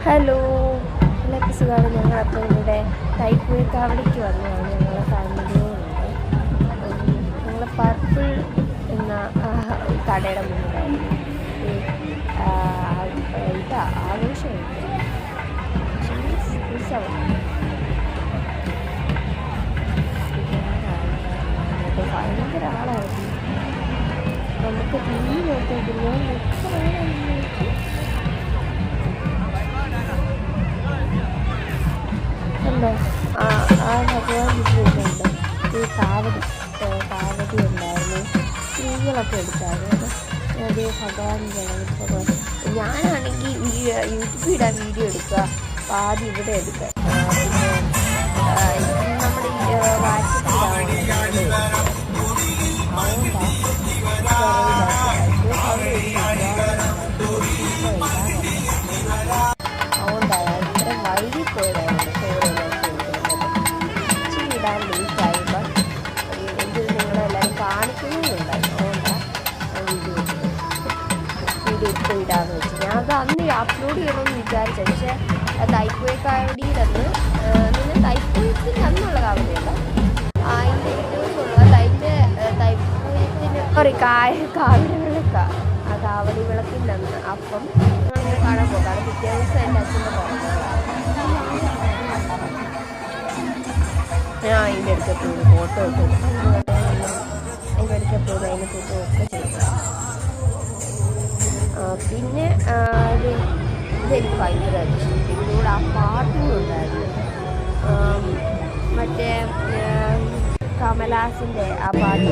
Hello, എല്ലാവർക്കും സുഖമാണ്. ഞങ്ങളപ്പോൾ ഇവിടെ തൈപ്പൂയക്കാവിടേക്ക് വന്നതാണ്. ഞങ്ങളെ ഫാമിലിയോടുണ്ട്. ഞങ്ങൾ പർപ്പിൾ എന്ന കടയുടെ മുന്നിലായിരുന്നു. ഇതാ ആഘോഷമുണ്ട്, ഉത്സവം. ഭയങ്കര ആളായിരുന്നു. നമുക്ക് ടി വി നോക്കിയിട്ടില്ല. അല്ലോ ആ ഭഗവാൻ വിഷ്ണുണ്ട്. ഈ കാവടി ഉണ്ടായിരുന്നു. സ്ത്രീകളൊക്കെ എടുത്തായിരുന്നു. അത് ഭഗവാൻ ഭഗവാൻ. ഞാനാണെങ്കിൽ യൂട്യൂബിൽ ഇടാൻ വീഡിയോ എടുക്കുക, പാതി ഇവിടെ എടുക്കുക. പിന്നെ നമ്മുടെ ഈ വാട്സപ്പിൽ അതുകൊണ്ടാണ് ഇത്ര വൈകി പോയതായിരുന്നു. ഇച്ചിരി ഇടാൻ ലേറ്റായപ്പോൾ എങ്കിൽ നിങ്ങളെല്ലാവരും കാണിക്കുന്നുണ്ടായിരുന്നു. അതുകൊണ്ടാണ് വീഡിയോ ഇപ്പോൾ ഇടാമെന്ന് വെച്ചു. ഞാനത് അന്ന് അപ്ലോഡ് ചെയ്യണമെന്ന് വിചാരിച്ചു. പക്ഷേ തൈപ്പൂയക്കാവടിയുടെ അന്ന് നിങ്ങൾ തൈപ്പൂയത്തിന് അന്നുള്ള കാവടിയല്ല, അതിൻ്റെ ദിവസമുള്ള തൈപ്പൂയത്തിന് കാവടി വിളക്ക. ആ കാവടി വിളക്കിൻ്റെ അന്ന് അപ്പം നിങ്ങളിങ്ങനെ കാണാൻ പോകാറ്. പിറ്റേ ദിവസം എൻ്റെ അച്ഛൻ്റെ പറഞ്ഞത് ഞാൻ അതിൻ്റെ അടുത്ത് പോയി ഫോട്ടോ ഇട്ടു. അതിൻ്റെ അടുത്ത് പോയി അതിന് ഫോട്ടോ ഒക്കെ ചെയ്തു. പിന്നെ ഇതെനിക്ക് ഭയങ്കര ഇഷ്ടം. ഇതിലൂടെ ആ പാട്ടും ഉണ്ടായിരുന്നു. മറ്റേ കമലഹാസൻ്റെ ആ പാട്ട്